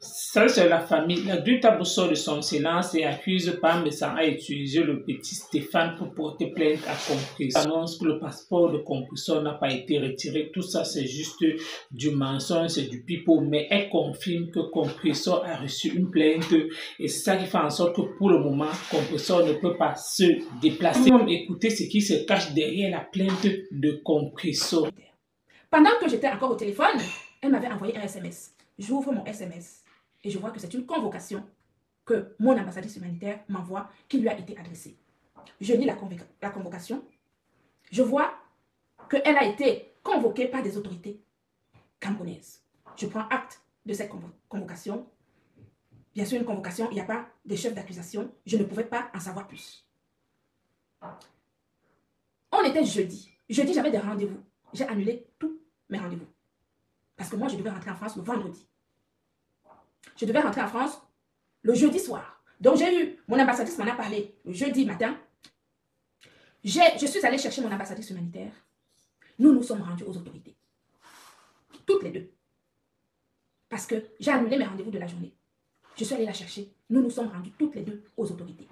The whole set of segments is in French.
Ça, c'est la famille. L'adulte sort de son silence et accuse Parmesan à utiliser le petit Stéphane pour porter plainte à Compressor. Annonce que le passeport de Compressor n'a pas été retiré. Tout ça, c'est juste du mensonge, c'est du pipeau. Mais elle confirme que Compressor a reçu une plainte et c'est ça qui fait en sorte que pour le moment, Compressor ne peut pas se déplacer. Écoutez ce qui se cache derrière la plainte de Compressor. Pendant que j'étais encore au téléphone, elle m'avait envoyé un SMS. J'ouvre mon SMS et je vois que c'est une convocation que mon ambassadrice humanitaire m'envoie qui lui a été adressée. Je lis la convocation. Je vois qu'elle a été convoquée par des autorités camerounaises. Je prends acte de cette convocation. Bien sûr, une convocation, il n'y a pas de chef d'accusation. Je ne pouvais pas en savoir plus. On était jeudi. Jeudi, j'avais des rendez-vous. J'ai annulé tous mes rendez-vous. Parce que moi, je devais rentrer en France le vendredi. Je devais rentrer en France le jeudi soir. Donc, j'ai eu, mon ambassadrice m'en a parlé le jeudi matin. Je suis allée chercher mon ambassadrice humanitaire. Nous nous sommes rendus aux autorités. Toutes les deux. Parce que j'ai annulé mes rendez-vous de la journée. Je suis allée la chercher. Nous nous sommes rendus toutes les deux aux autorités.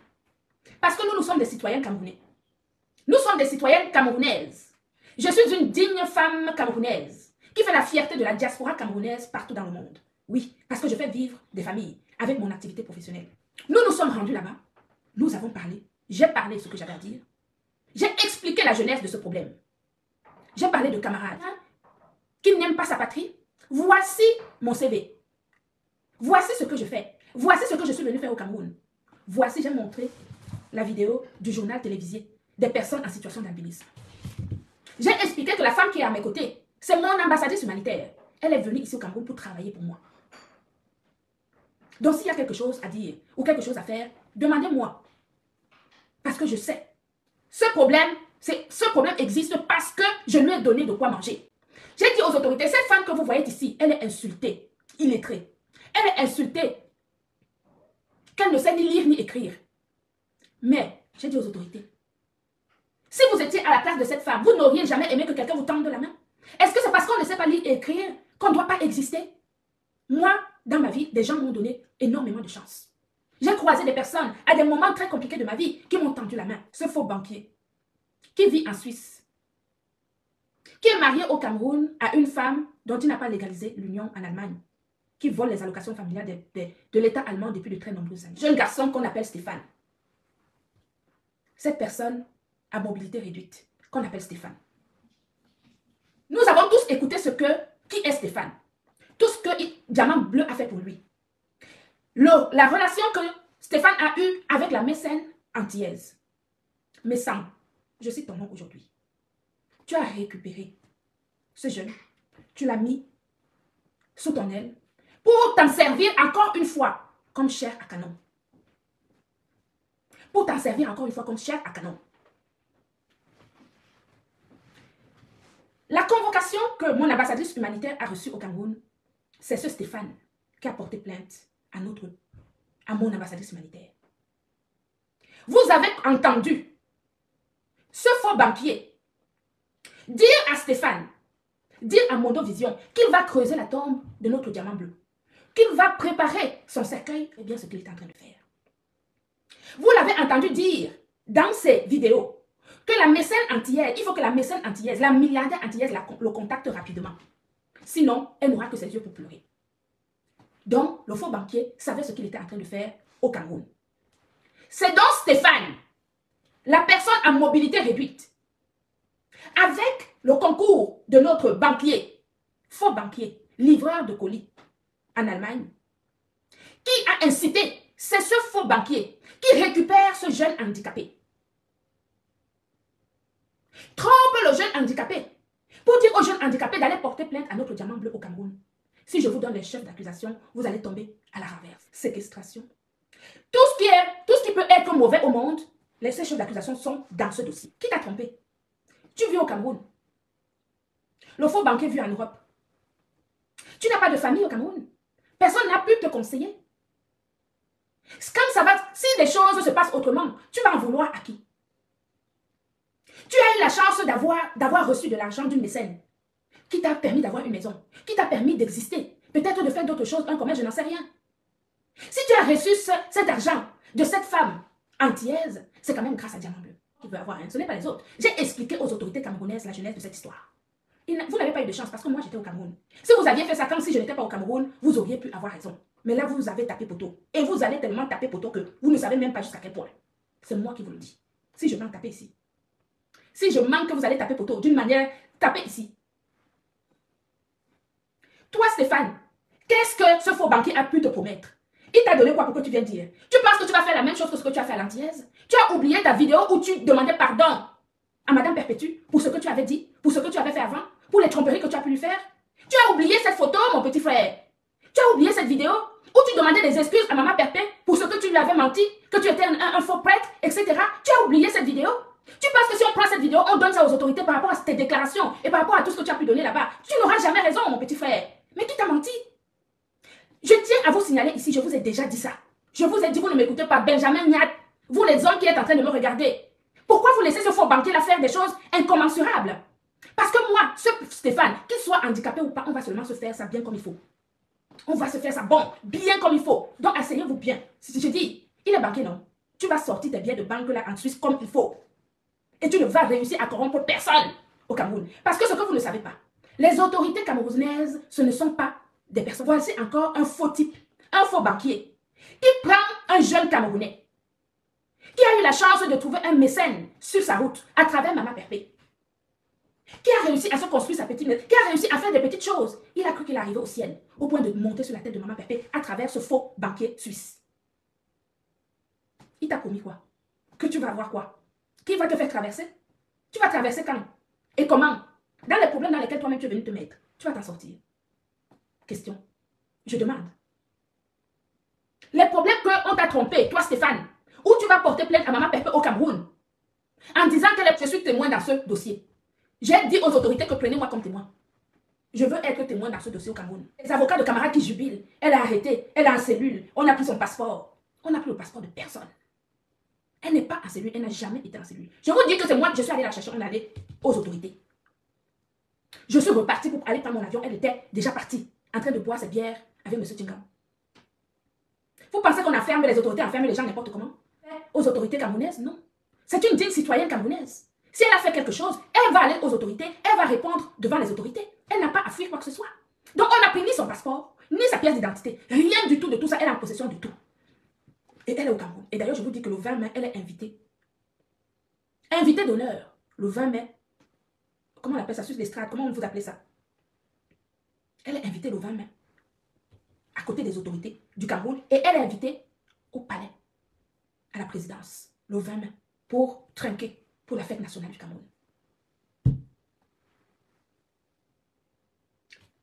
Parce que nous sommes des citoyens camerounais. Nous sommes des citoyennes camerounaises. Je suis une digne femme camerounaise qui fait la fierté de la diaspora camerounaise partout dans le monde. Oui, parce que je fais vivre des familles avec mon activité professionnelle. Nous nous sommes rendus là-bas. Nous avons parlé. J'ai parlé de ce que j'avais à dire. J'ai expliqué la genèse de ce problème. J'ai parlé de camarades qui n'aiment pas sa patrie. Voici mon CV. Voici ce que je fais. Voici ce que je suis venue faire au Cameroun. Voici, j'ai montré la vidéo du journal télévisé des personnes en situation d'albinisme. J'ai expliqué que la femme qui est à mes côtés, c'est mon ambassadrice humanitaire. Elle est venue ici au Cameroun pour travailler pour moi. Donc s'il y a quelque chose à dire ou quelque chose à faire, demandez-moi. Parce que je sais. Ce problème existe parce que je lui ai donné de quoi manger. J'ai dit aux autorités, cette femme que vous voyez ici, elle est insultée, illettrée. Elle est insultée, qu'elle ne sait ni lire ni écrire. Mais, j'ai dit aux autorités, si vous étiez à la place de cette femme, vous n'auriez jamais aimé que quelqu'un vous tende la main? Est-ce que c'est parce qu'on ne sait pas lire et écrire qu'on ne doit pas exister? Moi, dans ma vie, des gens m'ont donné énormément de chance. J'ai croisé des personnes à des moments très compliqués de ma vie qui m'ont tendu la main. Ce faux banquier qui vit en Suisse, qui est marié au Cameroun à une femme dont il n'a pas légalisé l'union en Allemagne, qui vole les allocations familiales de l'État allemand depuis de très nombreuses années. Jeune garçon qu'on appelle Stéphane. Cette personne à mobilité réduite, qu'on appelle Stéphane. Nous avons tous écouté qui est Stéphane. Tout ce que Diamant Bleu a fait pour lui. La relation que Stéphane a eue avec la mécène antillaise. Mais Sam, je cite ton nom aujourd'hui. Tu as récupéré ce jeune, tu l'as mis sous ton aile pour t'en servir encore une fois comme chair à canon. Pour t'en servir encore une fois comme chair à canon. La convocation que mon ambassadrice humanitaire a reçue au Cameroun, c'est ce Stéphane qui a porté plainte à mon ambassadrice humanitaire. Vous avez entendu ce faux banquier dire à Stéphane, dire à Mondovision qu'il va creuser la tombe de notre diamant bleu, qu'il va préparer son cercueil, et bien ce qu'il est en train de faire. Vous l'avez entendu dire dans ces vidéos que la mécène antillaise, il faut que la mécène antillaise, la milliardaire antillaise le contacte rapidement. Sinon, elle n'aura que ses yeux pour pleurer. Donc, le faux banquier savait ce qu'il était en train de faire au Cameroun. C'est donc Stéphane, la personne à mobilité réduite, avec le concours de notre banquier, faux banquier, livreur de colis en Allemagne, qui a incité, c'est ce faux banquier qui récupère ce jeune handicapé. Trompe le jeune handicapé pour dire au jeune handicapé d'aller porter plainte à notre diamant bleu au Cameroun. Si je vous donne les chefs d'accusation, vous allez tomber à la renverse. Séquestration. Tout ce qui peut être mauvais au monde, les chefs d'accusation sont dans ce dossier. Qui t'a trompé? Tu vis au Cameroun. Le faux banquier vit en Europe. Tu n'as pas de famille au Cameroun. Personne n'a pu te conseiller. Quand ça va, si les choses se passent autrement, tu vas en vouloir à qui? Tu as eu la chance d'avoir reçu de l'argent d'une mécène qui t'a permis d'avoir une maison, qui t'a permis d'exister. peut-être de faire d'autres choses, un commerce, je n'en sais rien. Si tu as reçu cet argent de cette femme antillaise, c'est quand même grâce à Diamant Bleu qui veut avoir, hein. Ce n'est pas les autres. J'ai expliqué aux autorités camerounaises la genèse de cette histoire. Vous n'avez pas eu de chance parce que moi j'étais au Cameroun. Si vous aviez fait ça comme si je n'étais pas au Cameroun, vous auriez pu avoir raison. Mais là, vous avez tapé poteau. Et vous allez tellement taper poteau que vous ne savez même pas jusqu'à quel point. C'est moi qui vous le dis. Si je manque, tapez ici. Si je manque que vous allez taper poteau d'une manière, tapez ici. Toi, Stéphane, qu'est-ce que ce faux banquier a pu te promettre? Il t'a donné quoi pour que tu viennes dire? Tu penses que tu vas faire la même chose que ce que tu as fait à l'antillaise? Tu as oublié ta vidéo où tu demandais pardon à Madame Perpétue pour ce que tu avais dit, pour ce que tu avais fait avant, pour les tromperies que tu as pu lui faire? Tu as oublié cette photo, mon petit frère? Tu as oublié cette vidéo où tu demandais des excuses à Maman Perpé pour ce que tu lui avais menti, que tu étais un faux prêtre, etc. Tu as oublié cette vidéo? Tu penses que si on prend cette vidéo, on donne ça aux autorités par rapport à tes déclarations et par rapport à tout ce que tu as pu donner là-bas? Tu n'auras jamais raison, mon petit frère. Mais qui t'a menti? Je tiens à vous signaler ici, je vous ai déjà dit ça. Je vous ai dit, vous ne m'écoutez pas, Benjamin Niat, vous les hommes qui êtes en train de me regarder. Pourquoi vous laissez ce faux banquier là faire des choses incommensurables? Parce que moi, ce Stéphane, qu'il soit handicapé ou pas, on va seulement se faire ça bien comme il faut. On va se faire ça bon, bien comme il faut. Donc asseyez-vous bien. Si je dis, il est banquier, non? Tu vas sortir tes billets de banque là en Suisse comme il faut. Et tu ne vas réussir à corrompre personne au Cameroun. Parce que ce que vous ne savez pas, les autorités camerounaises, ce ne sont pas des personnes. Voici encore un faux type, un faux banquier, qui prend un jeune Camerounais, qui a eu la chance de trouver un mécène sur sa route, à travers Maman Perpé, qui a réussi à se construire sa petite maison, qui a réussi à faire des petites choses. Il a cru qu'il arrivait au ciel, au point de monter sur la tête de Maman Perpé à travers ce faux banquier suisse. Il t'a promis quoi? Que tu vas avoir quoi? Qui va te faire traverser? Tu vas traverser quand? Et comment? Dans les problèmes dans lesquels toi-même tu es venu te mettre, tu vas t'en sortir. Question. Je demande. Les problèmes qu'on t'a trompé, toi Stéphane, où tu vas porter plainte à Maman Perpé au Cameroun, en disant que je suis témoin dans ce dossier. J'ai dit aux autorités que prenez-moi comme témoin. Je veux être témoin dans ce dossier au Cameroun. Les avocats de camarades qui jubilent, elle est arrêtée, elle est en cellule, on a pris son passeport. On n'a pris le passeport de personne. Elle n'est pas en cellule, elle n'a jamais été en cellule. Je vous dis que c'est moi qui je suis allée la chercher, on est allé aux autorités. Je suis repartie pour aller prendre mon avion, elle était déjà partie, en train de boire ses bières avec M. Tingam. Vous pensez qu'on enferme les autorités, enferme les gens n'importe comment? Aux autorités camerounaises? Non. C'est une digne citoyenne camerounaise. Si elle a fait quelque chose, elle va aller aux autorités, elle va répondre devant les autorités. Elle n'a pas à fuir quoi que ce soit. Donc on n'a pris ni son passeport, ni sa pièce d'identité. Rien du tout de tout ça, elle est en possession du tout. Et elle est au Cameroun. Et d'ailleurs, je vous dis que le 20 mai, elle est invitée. Invitée d'honneur. Le 20 mai. Comment on appelle ça? Sur l'estrade. Comment vous appelez ça? Elle est invitée le 20 mai. À côté des autorités du Cameroun. Et elle est invitée au palais. À la présidence. Le 20 mai. Pour trinquer. Pour la fête nationale du Cameroun.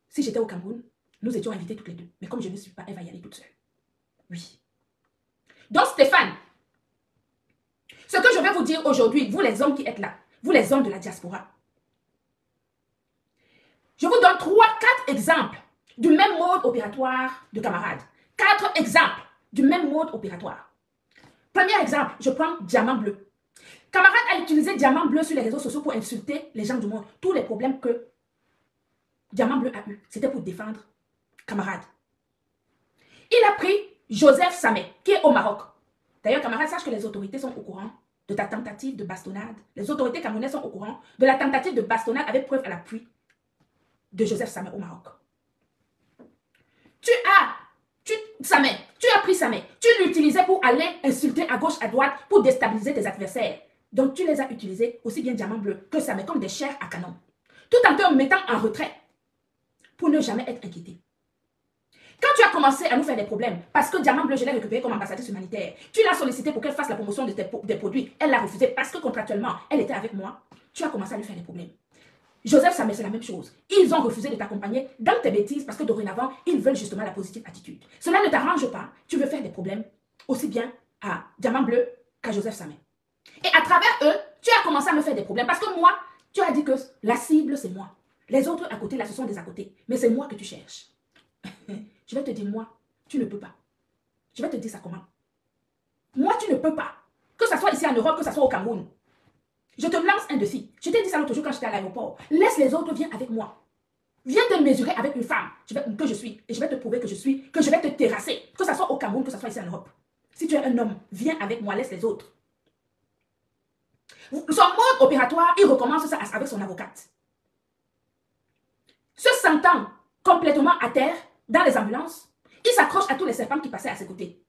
Si j'étais au Cameroun, nous étions invités toutes les deux. Mais comme je ne suis pas, elle va y aller toute seule. Oui. Donc Stéphane, ce que je vais vous dire aujourd'hui, vous les hommes qui êtes là, vous les hommes de la diaspora, je vous donne 3-4 exemples du même mode opératoire de camarades. 4 exemples du même mode opératoire. Premier exemple, je prends Diamant Bleu. Camarade a utilisé Diamant Bleu sur les réseaux sociaux pour insulter les gens du monde. Tous les problèmes que Diamant Bleu a eu, c'était pour défendre camarade. Il a pris Joseph Samé, qui est au Maroc. D'ailleurs, camarade, sache que les autorités sont au courant de ta tentative de bastonnade. Les autorités camerounaises sont au courant de la tentative de bastonnade avec preuve à l'appui de Joseph Samé au Maroc. Tu as pris Samé, tu l'utilisais pour aller insulter à gauche, à droite, pour déstabiliser tes adversaires. Donc tu les as utilisés, aussi bien Diamant Bleu que Samé, comme des chairs à canon. Tout en te mettant en retrait, pour ne jamais être inquiété. Quand tu as commencé à nous faire des problèmes, parce que Diamant Bleu, je l'ai récupéré comme ambassadrice humanitaire, tu l'as sollicité pour qu'elle fasse la promotion de des produits, elle l'a refusé parce que contractuellement, elle était avec moi, tu as commencé à lui faire des problèmes. Joseph Samé, c'est la même chose. Ils ont refusé de t'accompagner dans tes bêtises parce que dorénavant, ils veulent justement la positive attitude. Cela ne t'arrange pas. Tu veux faire des problèmes aussi bien à Diamant Bleu qu'à Joseph Samé. Et à travers eux, tu as commencé à me faire des problèmes parce que moi, tu as dit que la cible, c'est moi. Les autres à côté, là, ce sont des à côté. Mais c'est moi que tu cherches. Je vais te dire, moi, tu ne peux pas. Je vais te dire ça comment. Moi, tu ne peux pas. Que ce soit ici en Europe, que ce soit au Cameroun. Je te lance un défi. Je t'ai dit ça l'autre jour quand j'étais à l'aéroport. Laisse les autres, viens avec moi. Viens te mesurer avec une femme que je suis. Et je vais te prouver que je suis, que je vais te terrasser. Que ce soit au Cameroun, que ce soit ici en Europe. Si tu es un homme, viens avec moi, laisse les autres. Son mode opératoire, il recommence ça avec son avocate. Se sentant complètement à terre, dans les ambulances, il s'accroche à tous les serpents qui passaient à ses côtés.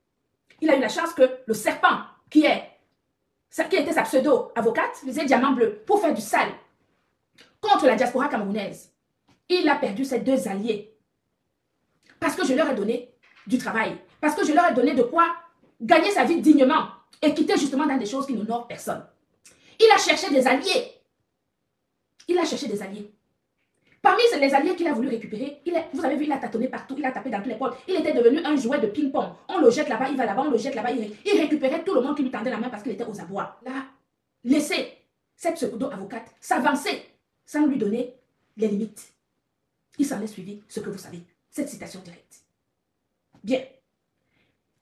Il a eu la chance que le serpent qui était sa pseudo-avocate, faisait diamant bleu pour faire du sale contre la diaspora camerounaise. Il a perdu ses 2 alliés parce que je leur ai donné du travail, parce que je leur ai donné de quoi gagner sa vie dignement et quitter justement dans des choses qui n'honorent personne. Il a cherché des alliés. Il a cherché des alliés. Parmi les alliés qu'il a voulu récupérer, vous avez vu, il a tâtonné partout, il a tapé dans tous les portes. Il était devenu un jouet de ping-pong. On le jette là-bas, il va là-bas, on le jette là-bas. Il récupérait tout le monde qui lui tendait la main parce qu'il était aux abois. Là, laissez cette pseudo-avocate s'avancer sans lui donner les limites. Il s'en est suivi ce que vous savez. Cette citation directe. Bien.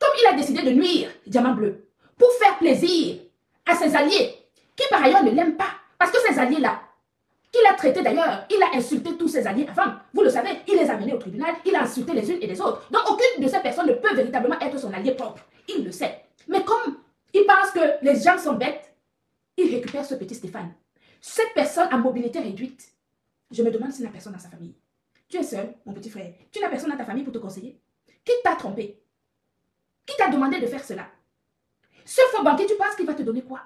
Comme il a décidé de nuire, Diamant Bleu, pour faire plaisir à ses alliés, qui par ailleurs ne l'aiment pas, parce que ces alliés-là, qu'il a traité d'ailleurs, il a insulté tous ses alliés avant. Vous le savez, il les a menés au tribunal, il a insulté les unes et les autres. Donc aucune de ces personnes ne peut véritablement être son allié propre. Il le sait. Mais comme il pense que les gens sont bêtes, il récupère ce petit Stéphane. Cette personne à mobilité réduite, je me demande s'il n'a personne dans sa famille. Tu es seul, mon petit frère. Tu n'as personne dans ta famille pour te conseiller. Qui t'a trompé? Qui t'a demandé de faire cela? Ce faux banquier, tu penses qu'il va te donner quoi?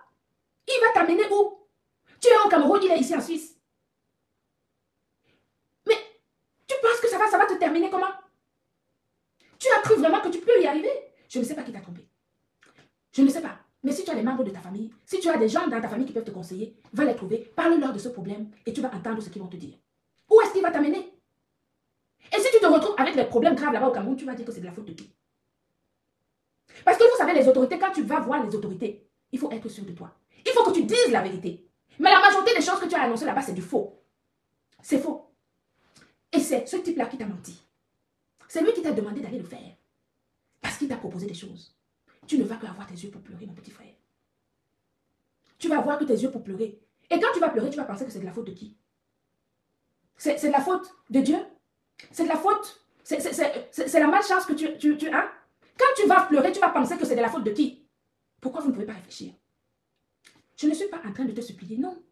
Il va t'amener où? Tu es au Cameroun, il est ici en Suisse. Mais tu penses que ça va te terminer comment? Tu as cru vraiment que tu peux y arriver? Je ne sais pas qui t'a trompé. Je ne sais pas. Mais si tu as des membres de ta famille, si tu as des gens dans ta famille qui peuvent te conseiller, va les trouver, parle-leur de ce problème et tu vas entendre ce qu'ils vont te dire. Où est-ce qu'il va t'amener? Et si tu te retrouves avec des problèmes graves là-bas au Cameroun, tu vas dire que c'est de la faute de qui? Parce que vous savez, les autorités, quand tu vas voir les autorités, il faut être sûr de toi. Il faut que tu dises la vérité. Mais la majorité des choses que tu as annoncées là-bas, c'est du faux. C'est faux. Et c'est ce type-là qui t'a menti. C'est lui qui t'a demandé d'aller le faire. Parce qu'il t'a proposé des choses. Tu ne vas que avoir tes yeux pour pleurer, mon petit frère. Tu vas avoir que tes yeux pour pleurer. Et quand tu vas pleurer, tu vas penser que c'est de la faute de qui? C'est de la faute de Dieu? C'est de la faute? C'est la malchance que tu as? Quand tu vas pleurer, tu vas penser que c'est de la faute de qui? Pourquoi vous ne pouvez pas réfléchir? Je ne suis pas en train de te supplier, non.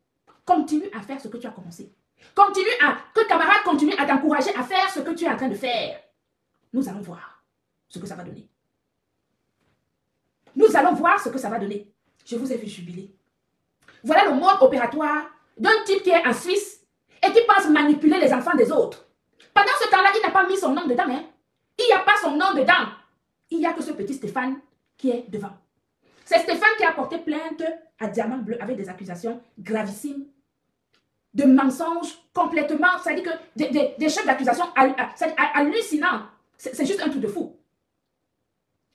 Continue à faire ce que tu as commencé. Que camarade continue à t'encourager à faire ce que tu es en train de faire. Nous allons voir ce que ça va donner. Nous allons voir ce que ça va donner. Je vous ai vu jubiler. Voilà le mode opératoire d'un type qui est en Suisse et qui pense manipuler les enfants des autres. Pendant ce temps-là, il n'a pas mis son nom dedans. Hein? Il n'y a pas son nom dedans. Il n'y a que ce petit Stéphane qui est devant. C'est Stéphane qui a porté plainte à Diamant Bleu avec des accusations gravissimes, de mensonges complètement, c'est-à-dire que des chefs d'accusation hallucinants. C'est juste un truc de fou.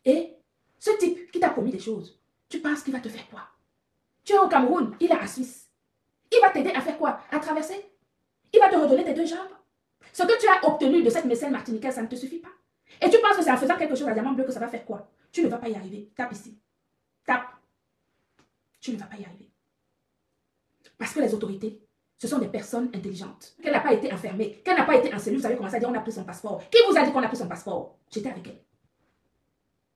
Et ce type qui t'a promis des choses, tu penses qu'il va te faire quoi? Tu es au Cameroun, il est à Suisse. Il va t'aider à faire quoi? À traverser? Il va te redonner tes 2 jambes? Ce que tu as obtenu de cette mécène martiniquaise, ça ne te suffit pas. Et tu penses que c'est en faisant quelque chose à Diamant Bleu que ça va faire quoi? Tu ne vas pas y arriver. Tape ici. Tape. Tu ne vas pas y arriver. Parce que les autorités, ce sont des personnes intelligentes. Qu'elle n'a pas été enfermée, qu'elle n'a pas été en cellule, vous avez commencé à dire on a pris son passeport. Qui vous a dit qu'on a pris son passeport? J'étais avec elle.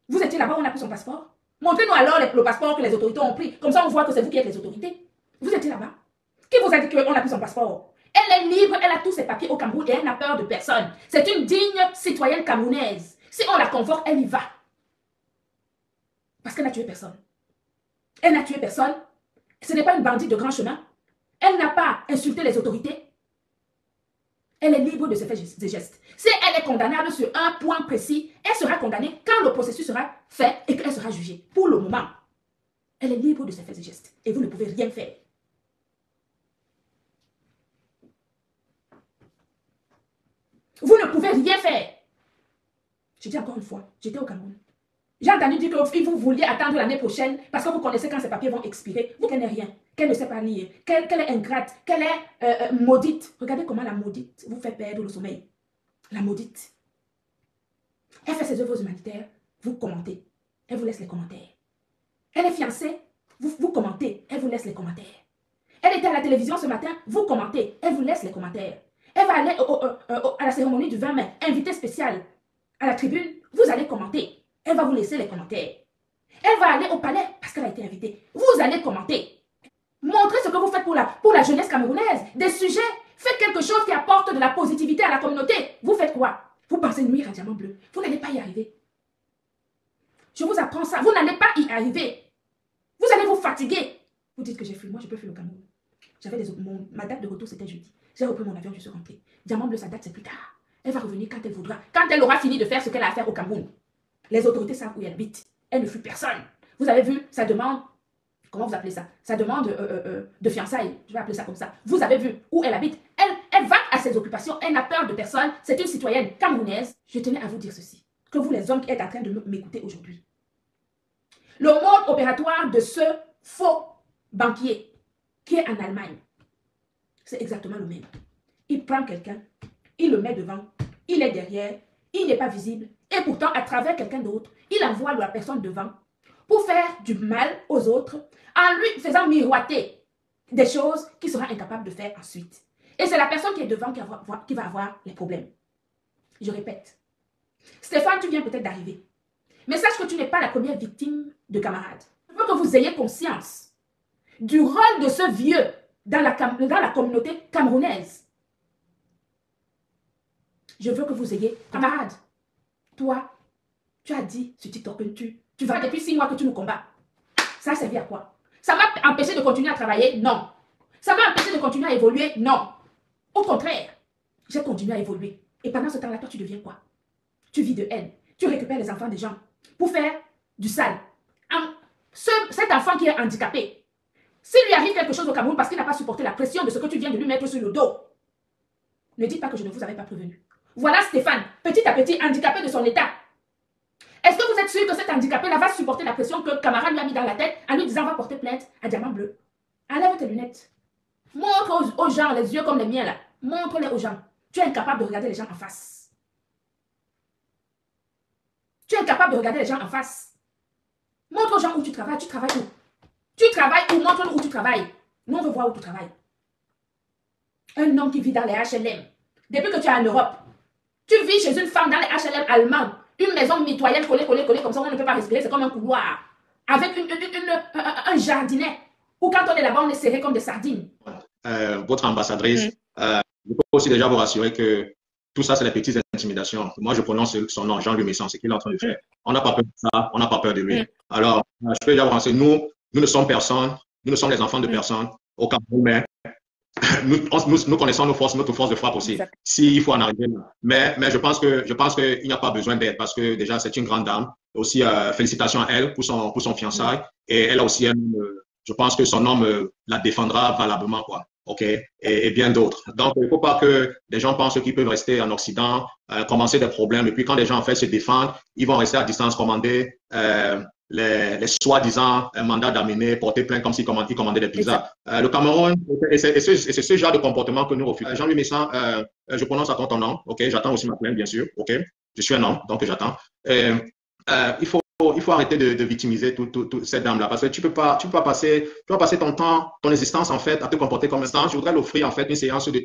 Vous étiez là-bas, on a pris son passeport? Montrez-nous alors le passeport que les autorités ont pris. Comme ça, on voit que c'est vous qui êtes les autorités. Vous étiez là-bas. Qui vous a dit qu'on a pris son passeport? Elle est libre, elle a tous ses papiers au Cameroun et elle n'a peur de personne. C'est une digne citoyenne camerounaise. Si on la convoque, elle y va. Parce qu'elle n'a tué personne. Elle n'a tué personne. Ce n'est pas une bandite de grand chemin. Elle n'a pas insulté les autorités. Elle est libre de se faire des gestes. Si elle est condamnable sur un point précis, elle sera condamnée quand le processus sera fait et qu'elle sera jugée. Pour le moment, elle est libre de se faire des gestes. Et vous ne pouvez rien faire. Vous ne pouvez rien faire. Je dis encore une fois, j'étais au Cameroun. J'ai entendu dire que vous vouliez attendre l'année prochaine parce que vous connaissez quand ces papiers vont expirer. Vous connaissez rien. Qu'elle ne sait pas lire. Qu'elle est ingrate. Qu'elle est maudite. Regardez comment la maudite vous fait perdre le sommeil. La maudite. Elle fait ses œuvres humanitaires. Vous commentez. Elle vous laisse les commentaires. Elle est fiancée. Vous commentez. Elle vous laisse les commentaires. Elle était à la télévision ce matin. Vous commentez. Elle vous laisse les commentaires. Elle va aller à la cérémonie du 20 mai, invitée spéciale à la tribune. Vous allez commenter. Elle va vous laisser les commentaires. Elle va aller au palais parce qu'elle a été invitée. Vous allez commenter. Montrez ce que vous faites pour la jeunesse camerounaise. Des sujets. Faites quelque chose qui apporte de la positivité à la communauté. Vous faites quoi? Vous pensez nuire à Diamant Bleu. Vous n'allez pas y arriver. Je vous apprends ça. Vous n'allez pas y arriver. Vous allez vous fatiguer. Vous dites que j'ai fui. Moi, je peux fuir le Cameroun. Ma date de retour, c'était jeudi. J'ai repris mon avion, je suis rentrée. Diamant Bleu, sa date, c'est plus tard. Elle va revenir quand elle voudra. Quand elle aura fini de faire ce qu'elle a à faire au Cameroun. Les autorités savent où elle habite. Elle ne fuit personne. Vous avez vu sa demande, comment vous appelez ça? Sa demande de fiançailles, je vais appeler ça comme ça. Vous avez vu où elle habite. Elle va à ses occupations, elle n'a peur de personne. C'est une citoyenne camerounaise. Je tenais à vous dire ceci. Que vous les hommes qui êtes en train de m'écouter aujourd'hui. Le mode opératoire de ce faux banquier qui est en Allemagne, c'est exactement le même. Il prend quelqu'un, il le met devant, il est derrière, il n'est pas visible. Et pourtant, à travers quelqu'un d'autre, il envoie la personne devant pour faire du mal aux autres en lui faisant miroiter des choses qu'il sera incapable de faire ensuite. Et c'est la personne qui est devant qui va avoir les problèmes. Je répète. Stéphane, tu viens peut-être d'arriver. Mais sache que tu n'es pas la première victime de camarades. Je veux que vous ayez conscience du rôle de ce vieux dans la communauté camerounaise. Je veux que vous ayez camarades. Toi, tu as dit sur TikTok que tu vas depuis 6 mois que tu nous combats. Ça a servi à quoi? Ça m'a empêché de continuer à travailler? Non. Ça m'a empêché de continuer à évoluer? Non. Au contraire, j'ai continué à évoluer. Et pendant ce temps-là, toi, tu deviens quoi? Tu vis de haine. Tu récupères les enfants des gens pour faire du sale. Cet enfant qui est handicapé, s'il lui arrive quelque chose au Cameroun parce qu'il n'a pas supporté la pression de ce que tu viens de lui mettre sur le dos, ne dites pas que je ne vous avais pas prévenu. Voilà Stéphane, petit à petit, handicapé de son état. Est-ce que vous êtes sûr que cet handicapé-là va supporter la pression que Camara lui a mis dans la tête en lui disant va porter plainte à Diamant Bleu? Enlève tes lunettes. Montre aux gens les yeux comme les miens là. Montre-les aux gens. Tu es incapable de regarder les gens en face. Tu es incapable de regarder les gens en face. Montre aux gens où tu travailles. Tu travailles où? Tu travailles où? Montre-nous où tu travailles. Nous, on veut voir où tu travailles. Un homme qui vit dans les HLM. Depuis que tu es en Europe, tu vis chez une femme dans les HLM allemands. Une maison mitoyenne collée, comme ça, on ne peut pas respirer. C'est comme un couloir. Avec un jardinet. Ou quand on est là-bas, on est serré comme des sardines. Votre ambassadrice, je peux aussi déjà vous rassurer que tout ça, c'est les petites intimidations. Moi, je prononce son nom, Jean-Louis Messon, c'est ce qu'il est en train de faire. On n'a pas peur de ça, on n'a pas peur de lui. Alors, je peux déjà vous rassurer, nous ne sommes personne, nous ne sommes les enfants de personne au Cameroun, mais nous connaissons notre force de frappe aussi, s'il faut en arriver là. Mais je pense qu'il n'y a pas besoin d'aide parce que déjà, c'est une grande dame. Aussi, félicitations à elle pour son fiançailles. Et elle a aussi, je pense que son homme la défendra valablement, quoi. OK, et bien d'autres. Donc, il ne faut pas que les gens pensent qu'ils peuvent rester en Occident, commencer des problèmes, et puis quand les gens en fait se défendent, ils vont rester à distance, commander les soi-disant mandats d'amener, porter plainte comme s'ils commandaient des pizzas. Le Cameroun, et c'est ce genre de comportement que nous refusons. Jean-Louis Messon, je prononce à ton nom, OK, j'attends aussi ma plainte, bien sûr, OK, je suis un homme, donc j'attends. Il faut arrêter de victimiser toute cette dame-là parce que tu peux pas passer ton temps, ton existence en fait à te comporter comme un temps. Je voudrais l'offrir en fait une séance de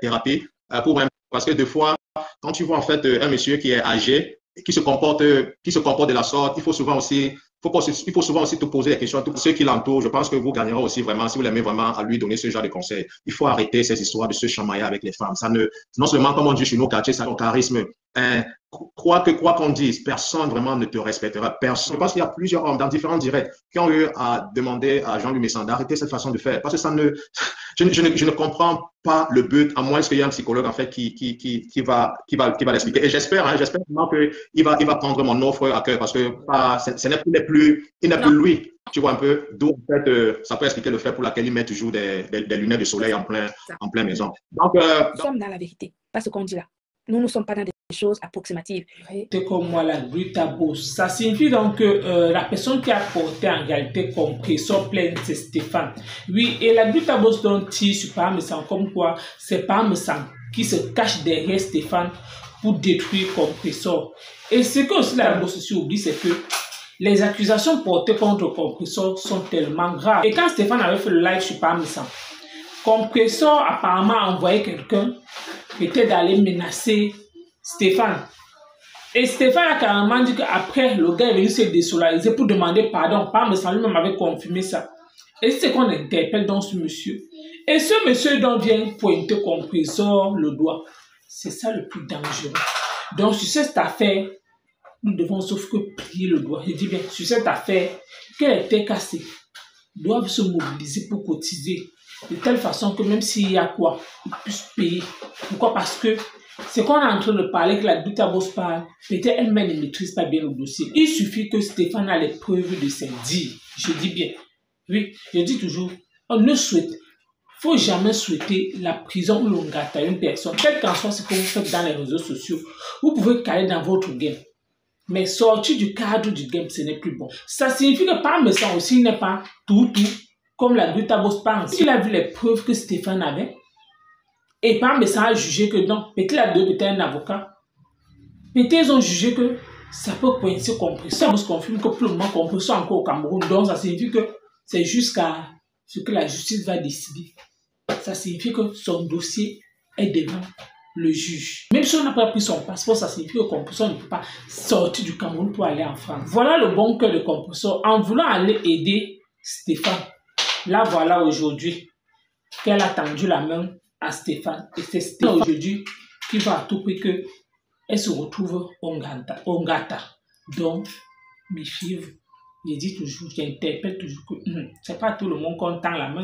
thérapie pour même parce que des fois, quand tu vois en fait un monsieur qui est âgé et qui se comporte de la sorte, il faut souvent aussi te poser des questions à tous ceux qui l'entourent. Je pense que vous gagnerez aussi vraiment, si vous l'aimez vraiment, à lui donner ce genre de conseils. Il faut arrêter ces histoires de se chamailler avec les femmes. Ça non seulement, comme on dit chez nos quartiers, ça a un charisme. Quoi qu'on dise, personne vraiment ne te respectera. Personne. Je pense qu'il y a plusieurs hommes dans différents directs qui ont eu à demander à Jean-Louis Messon d'arrêter cette façon de faire. Parce que je ne comprends pas le but, à moins qu'il y ait un psychologue en fait qui va l'expliquer. Et j'espère vraiment qu'il va prendre mon offre à cœur parce que ce n'est plus lui. Tu vois un peu d'où en fait ça peut expliquer le fait pour lequel il met toujours des lunettes de soleil en plein maison. Donc, nous sommes dans la vérité, pas ce qu'on dit là. Nous ne sommes pas dans des choses approximatives. C'est comme moi la Grutabos. Ça signifie donc que la personne qui a porté en réalité compresseur plainte, c'est Stéphane. Oui, et la Grutabos dont il sur Pam Messon, comme quoi c'est Pam Messon qui se cache derrière Stéphane pour détruire compresseur. Et ce que aussi la bosse aussi oublie, c'est que les accusations portées contre compresseur sont tellement graves. Et quand Stéphane avait fait le live sur Pam Messon, compresseur apparemment a envoyé quelqu'un peut-être d'aller menacer Stéphane. Et Stéphane a carrément dit qu'après, le gars est venu se désolariser pour demander pardon. Parmesan lui-même avait confirmé ça. Et c'est qu'on interpelle dans ce monsieur. Et ce monsieur donc vient pointer compresseur le doigt. C'est ça le plus dangereux. Donc sur cette affaire, nous devons sauf que plier le doigt. Je dis bien, sur cette affaire, qu'elle était cassée, doivent se mobiliser pour cotiser. De telle façon que même s'il y a quoi, ils puissent payer. Pourquoi? Parce que c'est qu'on est en train de parler, que la Douta-Boss parle, peut-être elle-même ne maîtrise pas bien le dossier. Il suffit que Stéphane a les preuves de ses dires. Je dis bien. Oui, je dis toujours, on ne souhaite. Il ne faut jamais souhaiter la prison ou l'ongata à une personne. Quel qu'en soit ce que vous faites dans les réseaux sociaux, vous pouvez caler dans votre game. Mais sortir du cadre du game, ce n'est plus bon. Ça signifie que Parmesan aussi n'est pas tout, comme la Douta-Boss pense. Il a vu les preuves que Stéphane avait. Et Parmesan a jugé que non, peut-être la deux, peut-être un avocat. Peut-être ils ont jugé que ça peut coincer compresseur. On se confirme que pour le moment, compresseur encore au Cameroun. Donc ça signifie que c'est jusqu'à ce que la justice va décider. Ça signifie que son dossier est devant le juge. Même si on n'a pas pris son passeport, ça signifie que compresseur ne peut pas sortir du Cameroun pour aller en France. Voilà le bon cœur de compresseur. En voulant aller aider Stéphane, là voilà aujourd'hui qu'elle a tendu la main à Stéphane. Et c'est Stéphane aujourd'hui qui va à tout prix qu'elle se retrouve Ongata. Donc, méfiez-vous. Je dis toujours, j'interpelle toujours que c'est pas tout le monde qu'on tend la main.